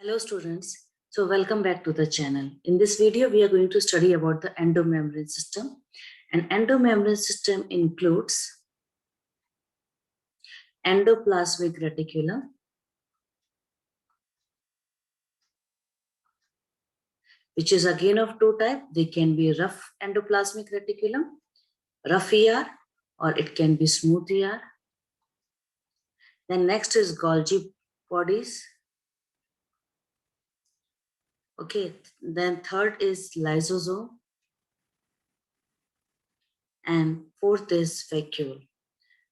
Hello students, so welcome back to the channel. In this video we are going to study about the endomembrane system, and endomembrane system includes endoplasmic reticulum, which is again of two types. They can be rough endoplasmic reticulum, rough ER, or it can be smooth ER. Then next is Golgi bodies. Okay, then third is lysosome, and fourth is vacuole.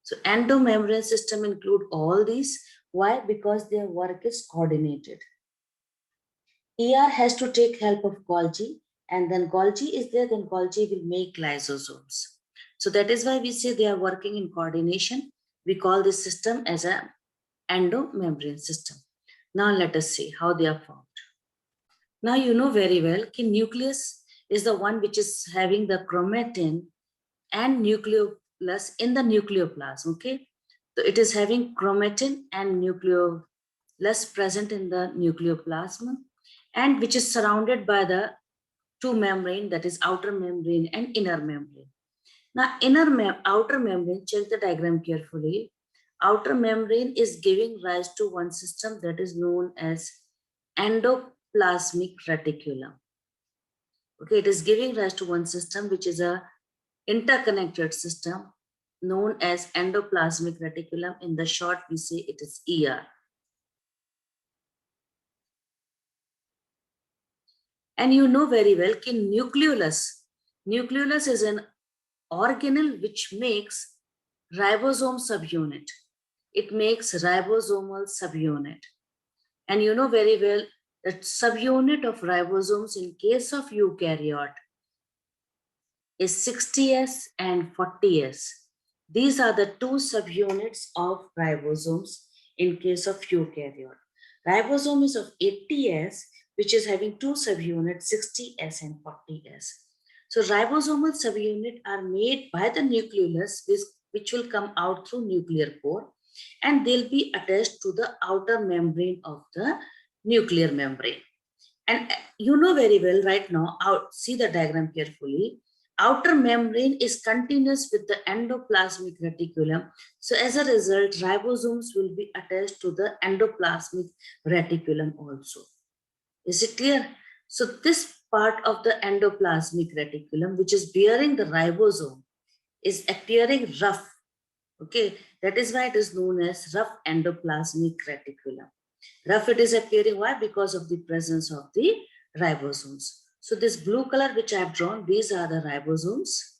So endomembrane system include all these. Why? Because their work is coordinated. ER has to take help of Golgi, and then Golgi is there, then Golgi will make lysosomes. So that is why we say they are working in coordination. We call this system as an endomembrane system. Now let us see how they are formed. Now you know very well that nucleus is the one which is having the chromatin and nucleolus in the nucleoplasm. Okay, so it is having chromatin and nucleolus present in the nucleoplasm, and which is surrounded by the two membrane, that is outer membrane and inner membrane. Now outer membrane, check the diagram carefully. Outer membrane is giving rise to one system that is known as endoplasmic reticulum. Okay, it is giving rise to one system which is a interconnected system known as endoplasmic reticulum. In the short, we say it is ER. And you know very well that nucleolus is an organelle which makes ribosome subunit. It makes ribosomal subunit. And you know very well that subunit of ribosomes in case of eukaryote is 60S and 40S. These are the two subunits of ribosomes in case of eukaryote. Ribosome is of 80S, which is having two subunits, 60S and 40S. So ribosomal subunit are made by the nucleolus, which will come out through nuclear pore, and they'll be attached to the outer membrane of the nuclear membrane. And you know very well right now, see the diagram carefully. Outer membrane is continuous with the endoplasmic reticulum. So as a result, ribosomes will be attached to the endoplasmic reticulum also. Is it clear? So this part of the endoplasmic reticulum, which is bearing the ribosome, is appearing rough. Okay, that is why it is known as rough endoplasmic reticulum. Rough it is appearing, why? Because of the presence of the ribosomes. So this blue color which I have drawn, these are the ribosomes,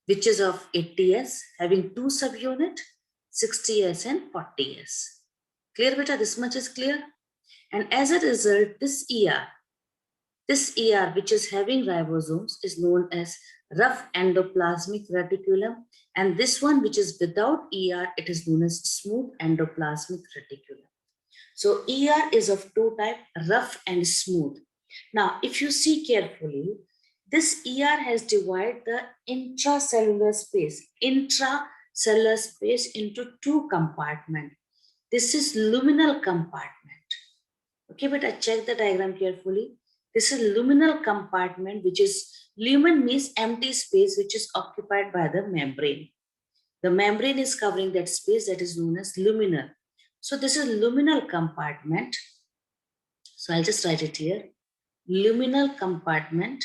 which is of 80S, having two subunit, 60S and 40S. Clear beta? This much is clear. And as a result, this ER, which is having ribosomes, is known as rough endoplasmic reticulum, and this one which is without ER, it is known as smooth endoplasmic reticulum. So ER is of two types, rough and smooth. Now, if you see carefully, this ER has divided the intracellular space into two compartments. This is luminal compartment. Okay, but I check the diagram carefully. This is luminal compartment, which is lumen means empty space which is occupied by the membrane. The membrane is covering that space, that is known as luminal. So this is luminal compartment. So I'll just write it here. Luminal compartment.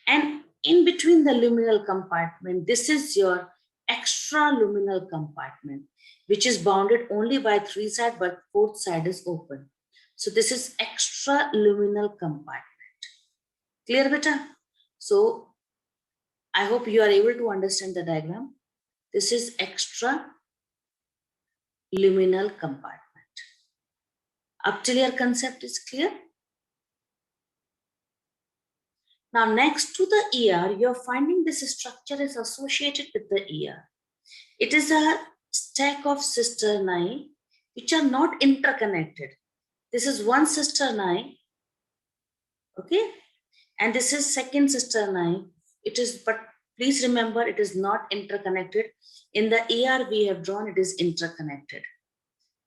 And in between the luminal compartment, this is your extraluminal compartment, which is bounded only by three sides, but fourth side is open. So this is extraluminal compartment. Clear, beta? So I hope you are able to understand the diagram. This is extraluminal compartment. Up till your concept is clear? Now next to the ER, you're finding this structure is associated with the ER. It is a stack of cisternae which are not interconnected. This is one cisternae, okay, and this is second cisternae. It is but Please remember, it is not interconnected. In the ER we have drawn, it is interconnected,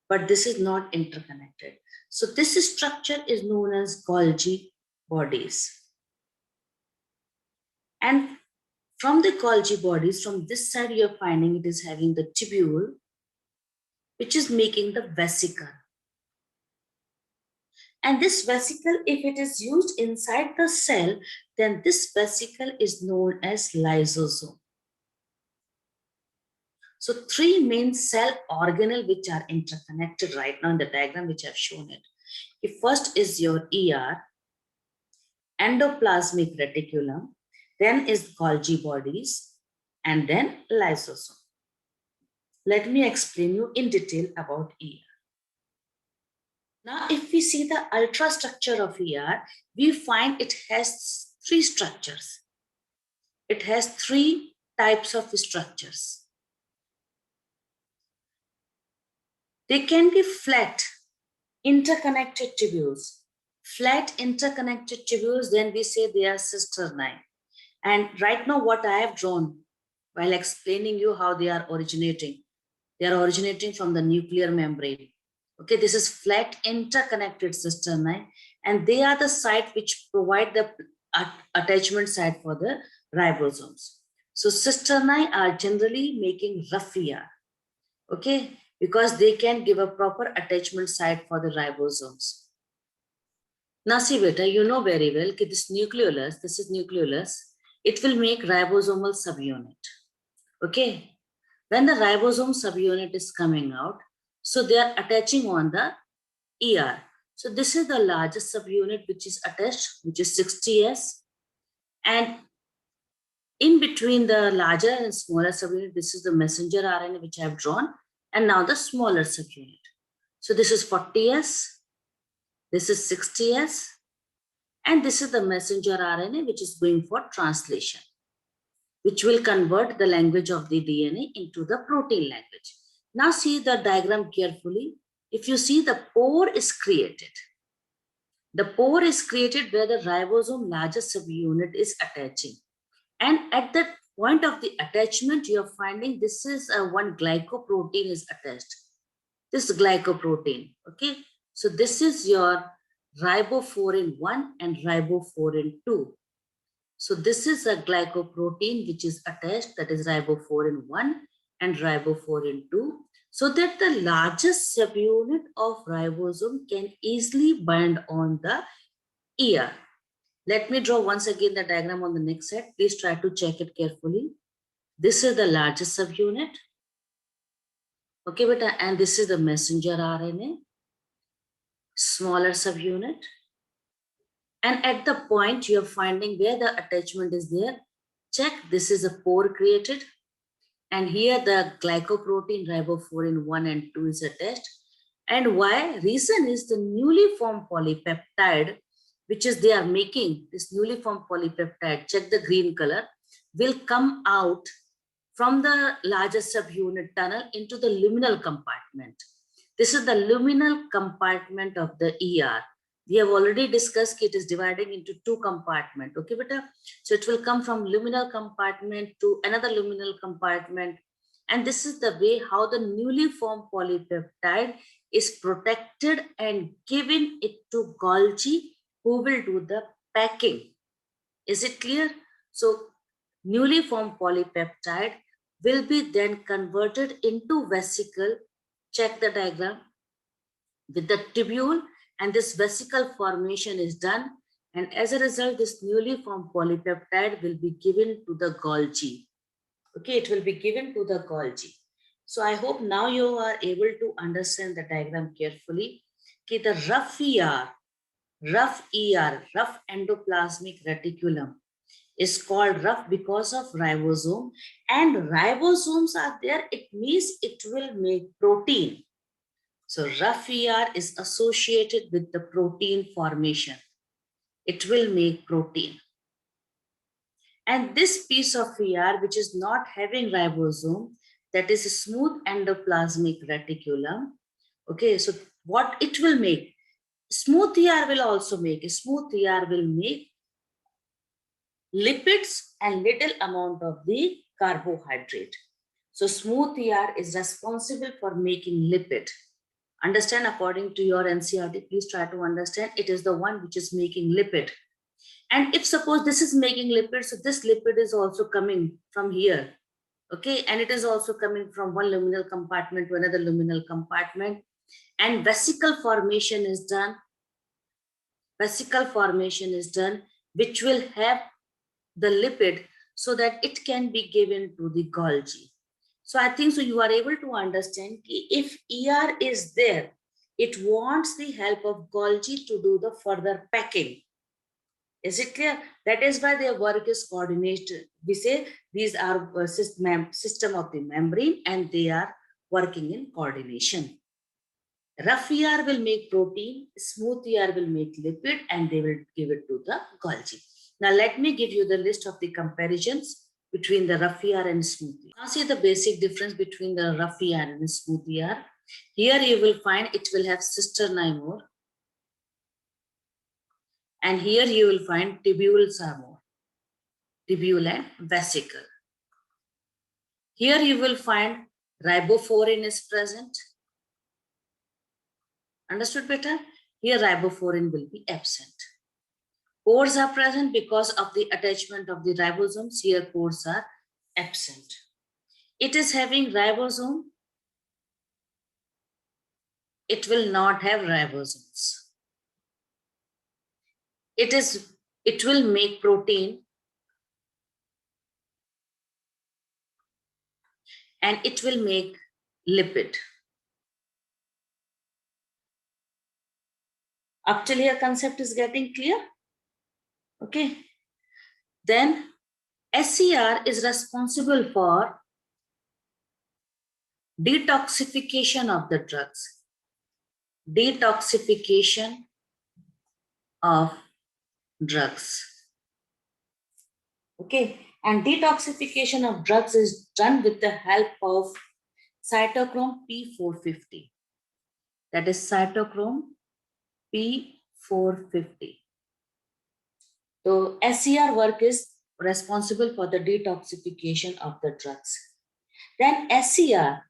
but this is not interconnected. So this structure is known as Golgi bodies. And from the Golgi bodies, from this side you're finding it is having the tubule, which is making the vesicle. And this vesicle, if it is used inside the cell, then this vesicle is known as lysosome. So three main cell organelles which are interconnected right now in the diagram which I've shown it. The first is your ER, endoplasmic reticulum, then is Golgi bodies, and then lysosome. Let me explain you in detail about ER. Now, if we see the ultrastructure of ER, we find it has three structures. It has three types of structures. They can be flat, interconnected tubules. Flat, interconnected tubules, then we say they are cisternae. And right now what I have drawn while explaining you how they are originating. They are originating from the nuclear membrane. Okay, this is flat interconnected cisternae, and they are the site which provide the attachment site for the ribosomes. So cisternae are generally making rough ER, okay, because they can give a proper attachment site for the ribosomes. Now see beta, you know very well that this is nucleolus, it will make ribosomal subunit. Okay, when the ribosome subunit is coming out, so they are attaching on the ER. So this is the largest subunit which is attached, which is 60S. And in between the larger and smaller subunit, this is the messenger RNA which I have drawn. And now the smaller subunit. So this is 40S, this is 60S, and this is the messenger RNA which is going for translation, which will convert the language of the DNA into the protein language. Now see the diagram carefully. If you see, the pore is created. The pore is created where the ribosome largest subunit is attaching. And at the point of the attachment, you're finding this is one glycoprotein is attached. This glycoprotein, okay? So this is your ribofourin 1 and ribofourin 2. So this is a glycoprotein which is attached, that is ribofourin 1 and ribofourin 2, so that the largest subunit of ribosome can easily bind on the ER. Let me draw once again the diagram on the next slide. Please try to check it carefully. This is the largest subunit. Okay, beta, and this is the messenger RNA, smaller subunit. And at the point you're finding where the attachment is there, check, this is a pore created. And here the glycoprotein ribofourin 1 and 2 is attached. And why? Reason is the newly formed polypeptide, which is they are making, this newly formed polypeptide, check the green color, will come out from the larger subunit tunnel into the luminal compartment. This is the luminal compartment of the ER. We have already discussed it is dividing into two compartments. Okay, beta? So it will come from luminal compartment to another luminal compartment. And this is the way how the newly formed polypeptide is protected and given it to Golgi, who will do the packing. Is it clear? So newly formed polypeptide will be then converted into vesicle. Check the diagram with the tubule. And this vesicle formation is done. And as a result, this newly formed polypeptide will be given to the Golgi. Okay, it will be given to the Golgi. So I hope now you are able to understand the diagram carefully. Okay, the rough endoplasmic reticulum is called rough because of ribosome. And ribosomes are there, it means it will make protein. So rough ER is associated with the protein formation. It will make protein. And this piece of ER, which is not having ribosome, that is a smooth endoplasmic reticulum. Okay, so what it will make? Smooth ER will also make. A smooth ER will make lipids and little amount of the carbohydrate. So smooth ER is responsible for making lipid. Understand, according to your NCERT, please try to understand, it is the one which is making lipid. And if suppose this is making lipid, so this lipid is also coming from here. Okay, and it is also coming from one luminal compartment to another luminal compartment. And vesicle formation is done. Vesicle formation is done, which will have the lipid so that it can be given to the Golgi. So I think so you are able to understand if ER is there, it wants the help of Golgi to do the further packing. Is it clear? That is why their work is coordinated. We say these are system of the membrane and they are working in coordination. Rough ER will make protein, smooth ER will make lipid, and they will give it to the Golgi. Now let me give you the list of the comparisons between the rough ER and smooth ER. Now see the basic difference between the rough ER and the smooth ER. Here you will find it will have cisternae more. And here you will find tubules are more. Tubule and vesicle. Here you will find ribofourin is present. Understood better? Here ribofourin will be absent. Pores are present because of the attachment of the ribosomes. Here pores are absent. It is having ribosome. It will not have ribosomes. It will make protein and it will make lipid. Up till here concept is getting clear? Okay. Then SCR is responsible for detoxification of the drugs. Detoxification of drugs. Okay. And detoxification of drugs is done with the help of cytochrome P450. That is cytochrome P450. So SCR work is responsible for the detoxification of the drugs. Then SCR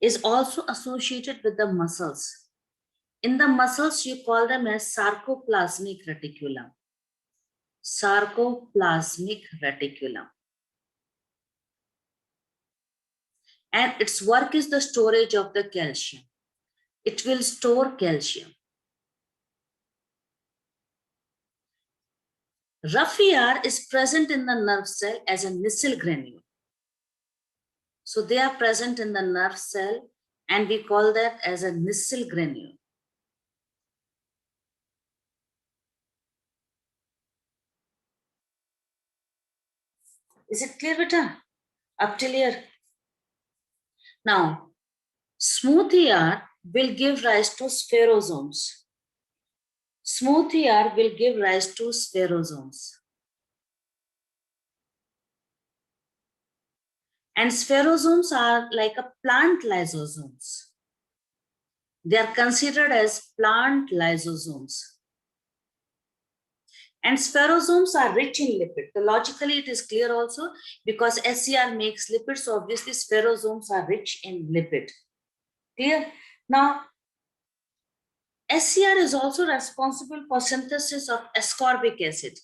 is also associated with the muscles. In the muscles, you call them as Sarcoplasmic Reticulum. Sarcoplasmic Reticulum. And its work is the storage of the calcium. It will store calcium. Rough ER is present in the nerve cell as a Nissl granule. So they are present in the nerve cell and we call that as a Nissl granule. Is it clear, beta? Up till here. Now, smooth ER will give rise to spherosomes. Smooth ER will give rise to spherosomes. And spherosomes are like a plant lysosomes. They are considered as plant lysosomes. And spherosomes are rich in lipid. So logically, it is clear also because SCR makes lipids, so obviously spherosomes are rich in lipid. Clear? Now, SCR is also responsible for synthesis of ascorbic acid.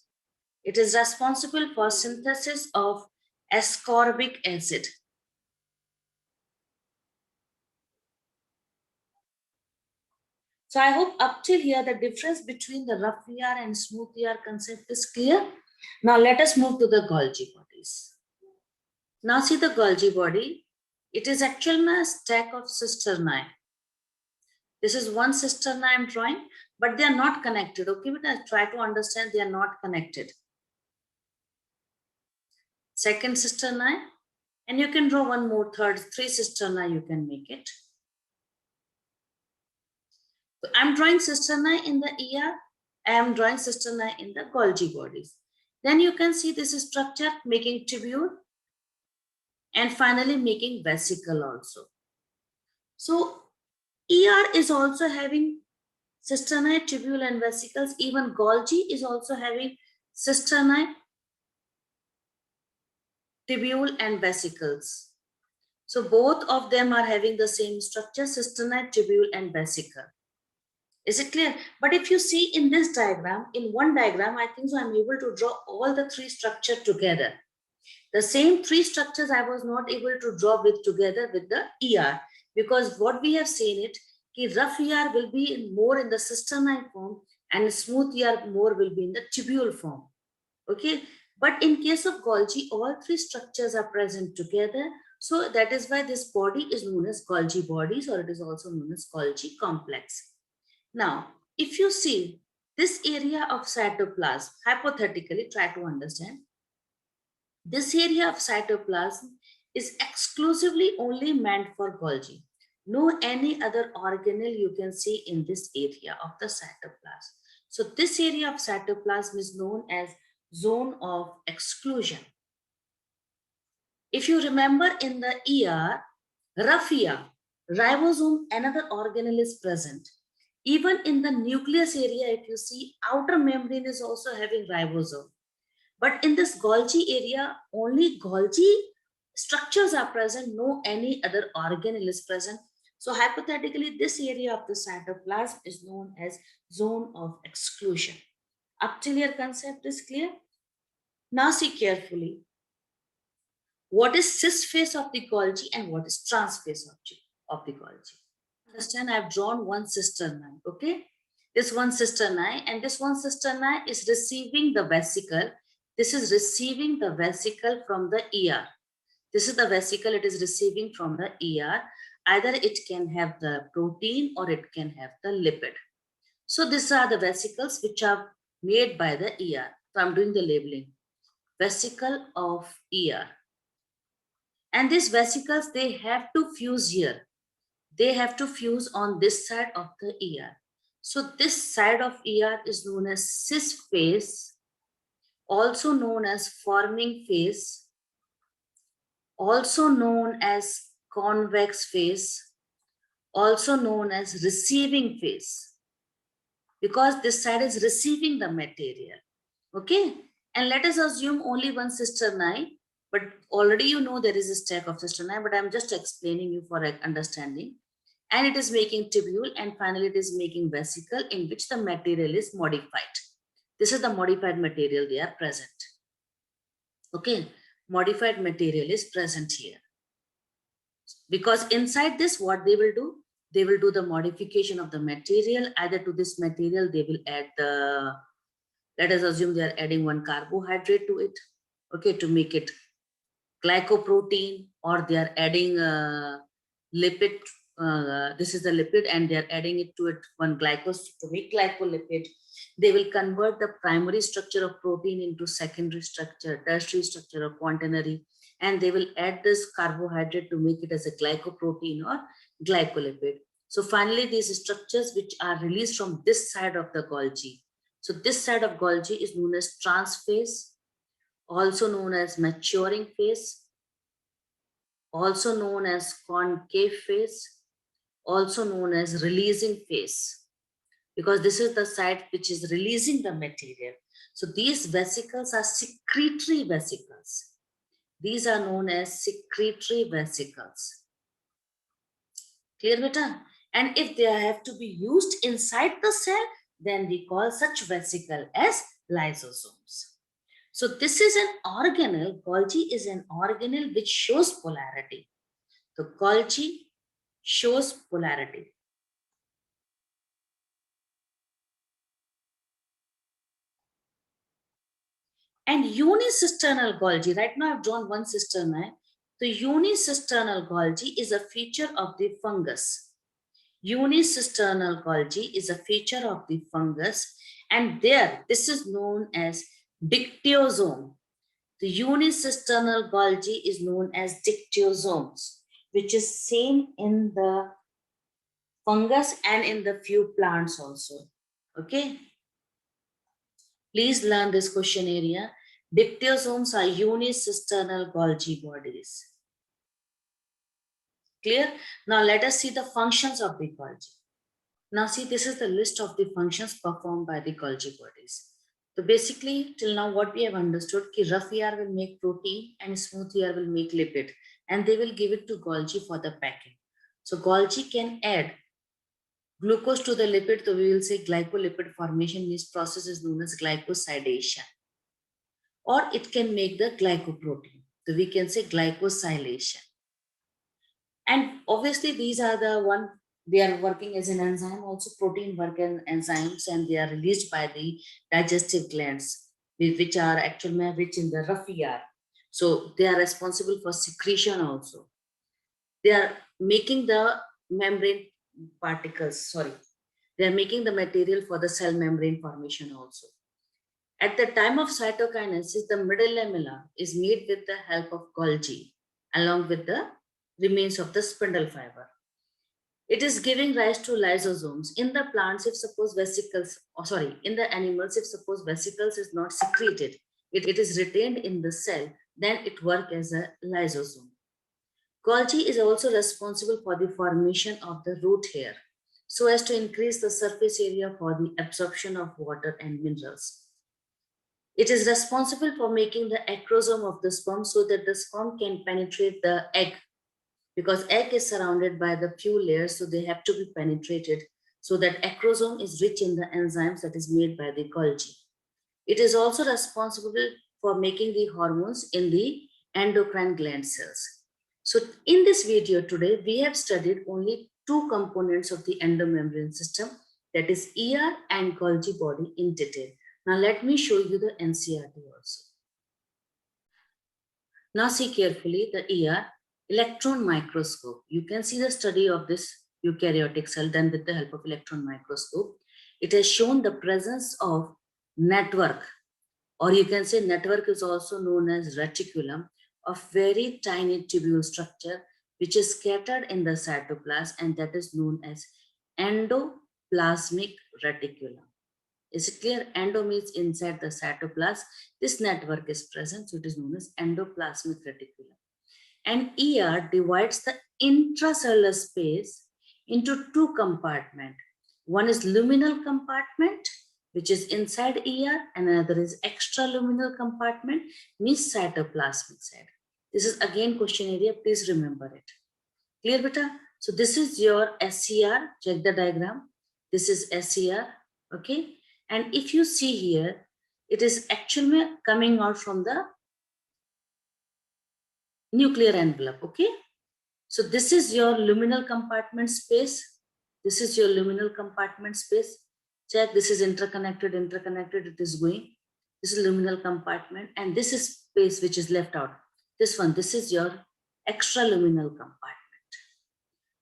It is responsible for synthesis of ascorbic acid. So I hope up till here the difference between the rough ER and smooth ER concept is clear. Now let us move to the Golgi bodies. Now see the Golgi body. It is actually a stack of cisternae. This is one cisternae I am drawing, but they are not connected. Okay, but I try to understand they are not connected. Second cisternae, and you can draw one more, third, three cisternae you can make it. So I'm drawing cisternae in the ER. I am drawing cisternae in the Golgi bodies. Then you can see this structure making tubule and finally making vesicle also. So ER is also having cisternae, tubule and vesicles. Even Golgi is also having cisternae, tubule and vesicles. So both of them are having the same structure, cisternae, tubule and vesicle. Is it clear? But if you see in this diagram, in one diagram, I think so I'm able to draw all the three structures together. The same three structures I was not able to draw with together with the ER, because what we have seen it, ki rough ER will be more in the cisternine form and smooth ER more will be in the tubule form. Okay, but in case of Golgi, all three structures are present together. So that is why this body is known as Golgi bodies, or it is also known as Golgi complex. Now, if you see this area of cytoplasm, hypothetically try to understand, this area of cytoplasm is exclusively only meant for Golgi. No any other organelle you can see in this area of the cytoplasm. So this area of cytoplasm is known as zone of exclusion. If you remember in the ER, rough ER, ribosome, another organelle is present. Even in the nucleus area, if you see, outer membrane is also having ribosome. But in this Golgi area, only Golgi structures are present, no any other organelle is present. So hypothetically, this area of the cytoplasm is known as zone of exclusion. Up till your concept is clear? Now see carefully. What is cis phase of the Golgi and what is trans phase of the Golgi? Understand, I've drawn one cisternae, okay? This one cisternae, and this one cisternae is receiving the vesicle. This is receiving the vesicle from the ER. This is the vesicle it is receiving from the ER. Either it can have the protein or it can have the lipid. So these are the vesicles which are made by the ER. So I'm doing the labeling. Vesicle of ER. And these vesicles, they have to fuse here. They have to fuse on this side of the ER. So this side of ER is known as cis phase, also known as forming phase, also known as convex phase, also known as receiving phase, because this side is receiving the material. Okay, and let us assume only one cisternae, but already you know there is a stack of cisternae, but I'm just explaining you for understanding. And it is making tubule, and finally it is making vesicle in which the material is modified. This is the modified material they are present. Okay, modified material is present here. Because inside this, what they will do? They will do the modification of the material. Either to this material, they will add the, let us assume they are adding one carbohydrate to it, okay, to make it glycoprotein, or they are adding lipid. This is the lipid, and they are adding it to it one glycose to make glycolipid. They will convert the primary structure of protein into secondary structure, tertiary structure, or quaternary, and they will add this carbohydrate to make it as a glycoprotein or glycolipid. So finally, these structures which are released from this side of the Golgi. So this side of Golgi is known as trans phase, also known as maturing phase, also known as concave phase, also known as releasing phase, because this is the side which is releasing the material. So these vesicles are secretory vesicles. These are known as secretory vesicles. Clear, beta? And if they have to be used inside the cell, then we call such vesicle as lysosomes. So this is an organelle. Golgi is an organelle which shows polarity. So Golgi shows polarity. And unicisternal Golgi, right now I've drawn one cisternae. The unicisternal Golgi is a feature of the fungus. Unicisternal Golgi is a feature of the fungus, and there, this is known as dictyosome. The unicisternal Golgi is known as dictyosomes, which is same in the fungus and in the few plants also. Okay. Please learn this question area. Dictyosomes are unicisternal Golgi bodies. Clear? Now let us see the functions of the Golgi. Now see, this is the list of the functions performed by the Golgi bodies. So basically, till now, what we have understood, ki rough ER will make protein and smooth ER will make lipid, and they will give it to Golgi for the packing. So Golgi can add glucose to the lipid, so we will say glycolipid formation. This process is known as glycosidation. Or it can make the glycoprotein. So we can say glycosylation. And obviously these are the one, they are working as an enzyme, also protein work in enzymes, and they are released by the digestive glands, which are actually rich in the rough ER. So they are responsible for secretion also. They are making the membrane particles, they are making the material for the cell membrane formation also. At the time of cytokinesis, the middle lamella is made with the help of Golgi, along with the remains of the spindle fiber. It is giving rise to lysosomes. In the plants, if suppose vesicles, in the animals, if suppose vesicles is not secreted, it is retained in the cell, then it works as a lysosome. Golgi is also responsible for the formation of the root hair, so as to increase the surface area for the absorption of water and minerals. It is responsible for making the acrosome of the sperm so that the sperm can penetrate the egg, because egg is surrounded by the few layers, so they have to be penetrated. So that acrosome is rich in the enzymes that is made by the Golgi. It is also responsible for making the hormones in the endocrine gland cells. So in this video today, we have studied only two components of the endomembrane system, that is ER and Golgi body in detail. Now let me show you the NCERT also. Now see carefully the ER, electron microscope. You can see the study of this eukaryotic cell done with the help of electron microscope. It has shown the presence of network, or you can say network is also known as reticulum, of very tiny tubule structure which is scattered in the cytoplasm, and that is known as endoplasmic reticulum. Is it clear? Endo means inside the cytoplasm. This network is present, so it is known as endoplasmic reticulum. And ER divides the intracellular space into two compartments. One is luminal compartment, which is inside ER, and another is extraluminal compartment, means cytoplasmic side. This is again question area, please remember it. Clear, beta? So this is your SCR, check the diagram. This is SCR, okay? And if you see here, it is actually coming out from the nuclear envelope, okay? So this is your luminal compartment space. This is your luminal compartment space. Check, this is interconnected, it is going. This is luminal compartment, and this is space which is left out. This one, this is your extraluminal compartment.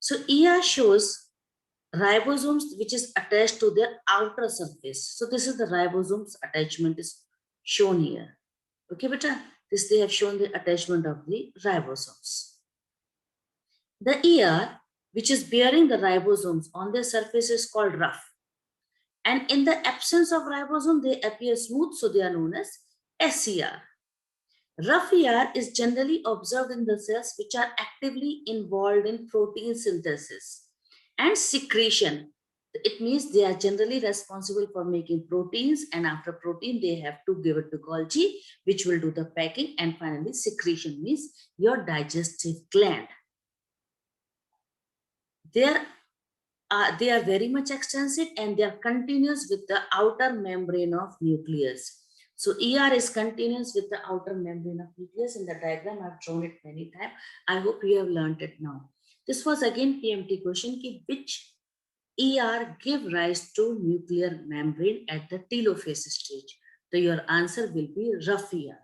So ER shows ribosomes which is attached to their outer surface. So this is the ribosomes attachment is shown here. Okay, beta? This they have shown the attachment of the ribosomes. The ER, which is bearing the ribosomes on their surface, is called rough. And in the absence of ribosome, they appear smooth, so they are known as SCR. Rough ER is generally observed in the cells which are actively involved in protein synthesis and secretion. It means they are generally responsible for making proteins, and after protein, they have to give it to Golgi, which will do the packing, and finally secretion means your digestive gland. They are very much extensive, and they are continuous with the outer membrane of nucleus. So ER is continuous with the outer membrane of nucleus. In the diagram, I've drawn it many times. I hope you have learned it now. This was again PMT question, which ER give rise to nuclear membrane at the telophase stage. So your answer will be rough ER.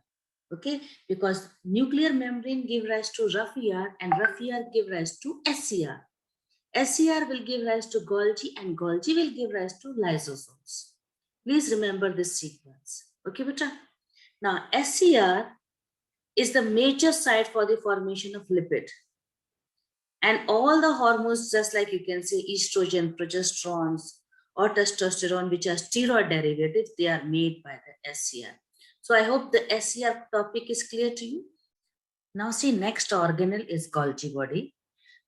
Okay, because nuclear membrane give rise to rough ER, and rough ER give rise to SCR. SCR will give rise to Golgi, and Golgi will give rise to lysosomes. Please remember this sequence. Okay, beta? Now, SCR is the major site for the formation of lipid. And all the hormones, just like you can say estrogen, progesterones, or testosterone, which are steroid derivatives, they are made by the SCR. So I hope the SCR topic is clear to you. Now see, next organelle is Golgi body.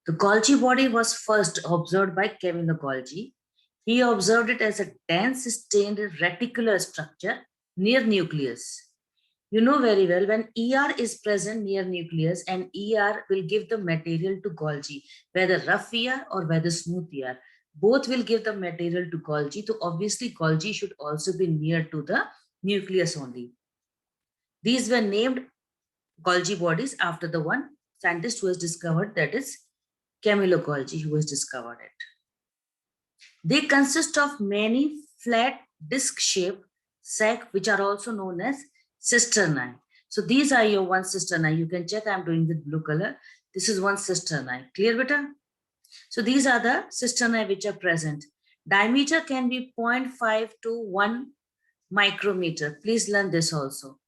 The Golgi body was first observed by Kevin Golgi. He observed it as a dense stained reticular structure near nucleus. You know very well when ER is present near nucleus, and ER will give the material to Golgi, whether rough ER or whether smooth ER. Both will give the material to Golgi. So obviously Golgi should also be near to the nucleus only. These were named Golgi bodies after the one scientist who has discovered, that is Camillo Golgi, who has discovered it. They consist of many flat disc-shaped sacs, which are also known as cisternae. So these are your one cisternae. You can check I'm doing with blue color. This is one cisternae. Clear, beta? So these are the cisternae which are present. Diameter can be 0.5 to 1 micrometer. Please learn this also.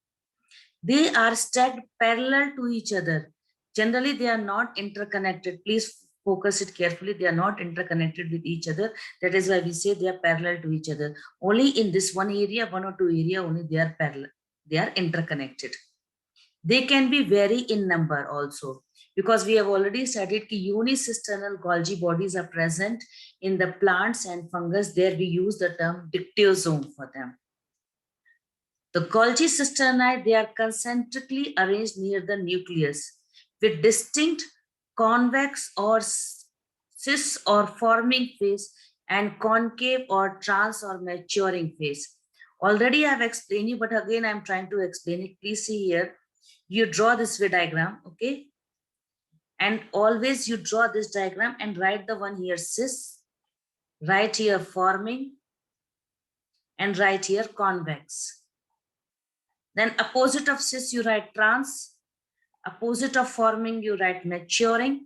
They are stacked parallel to each other. Generally, they are not interconnected. Please focus it carefully. They are not interconnected with each other. That is why we say they are parallel to each other. Only in this one area, one or two area, only they are parallel. They are interconnected. They can be vary in number also, because we have already studied that unicisternal Golgi bodies are present in the plants and fungus. There we use the term dictyosome for them. The Golgi cisternae, they are concentrically arranged near the nucleus with distinct convex or cis or forming phase and concave or trans or maturing phase. Already I have explained you, but again I'm trying to explain it. Please see here. You draw this Venn diagram, okay? And always you draw this diagram and write the one here cis, right here forming, and right here convex. Then opposite of cis, you write trans. Opposite of forming, you write maturing.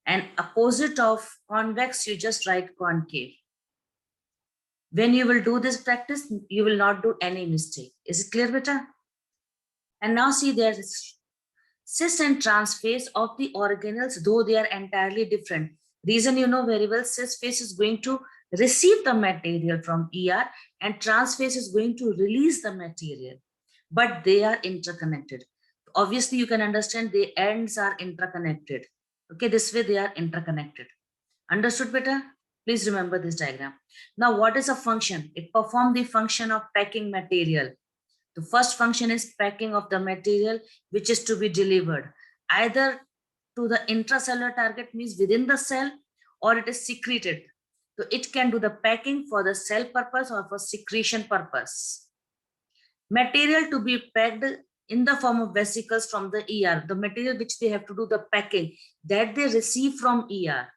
And opposite of convex, you just write concave. When you will do this practice, you will not do any mistake. Is it clear, beta? And now see, there is cis and trans phase of the organelles, though they are entirely different. Reason you know very well, cis phase is going to receive the material from ER and trans phase is going to release the material, but they are interconnected. Obviously, you can understand the ends are interconnected. Okay, this way they are interconnected. Understood, beta? Please remember this diagram. Now, what is a function? It performs the function of packing material. The first function is packing of the material which is to be delivered either to the intracellular target, means within the cell, or it is secreted. So it can do the packing for the cell purpose or for secretion purpose. Material to be packed in the form of vesicles from the ER, the material which they have to do the packing, that they receive from ER.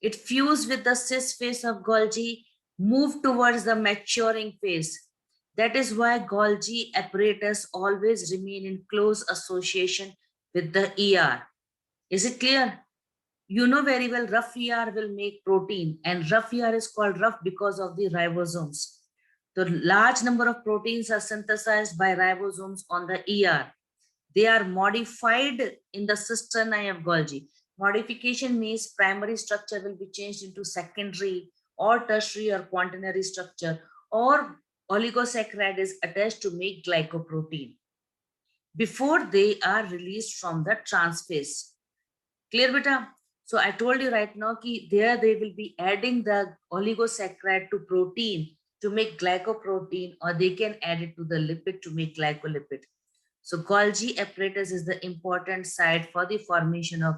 It fuses with the cis phase of Golgi, move towards the maturing phase. That is why Golgi apparatus always remain in close association with the ER. Is it clear? You know very well rough ER will make protein, and rough ER is called rough because of the ribosomes. The large number of proteins are synthesized by ribosomes on the ER. They are modified in the cisternae of Golgi. Modification means primary structure will be changed into secondary or tertiary or quaternary structure, or oligosaccharide is attached to make glycoprotein before they are released from the trans phase. Clear, beta? So I told you right now that there they will be adding the oligosaccharide to protein to make glycoprotein, or they can add it to the lipid to make glycolipid. So Golgi apparatus is the important site for the formation of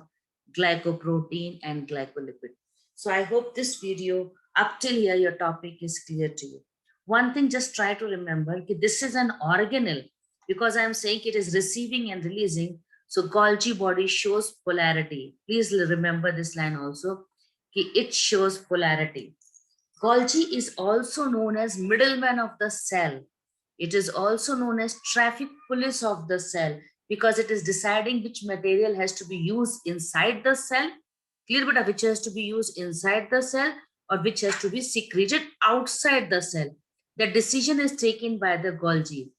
glycoprotein and glycolipid. So I hope this video up till here your topic is clear to you. One thing, just try to remember that this is an organelle, because I am saying it is receiving and releasing. So Golgi body shows polarity. Please remember this line also. It shows polarity. Golgi is also known as middleman of the cell. It is also known as traffic police of the cell, because it is deciding which material has to be used inside the cell, clear, beta, which has to be used inside the cell or which has to be secreted outside the cell. The decision is taken by the Golgi.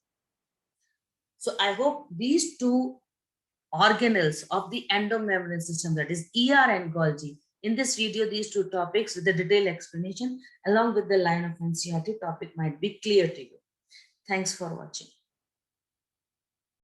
So I hope these two organelles of the endomembrane system, that is ER and Golgi, in this video, these two topics with the detailed explanation along with the line of NCERT topic might be clear to you. Thanks for watching.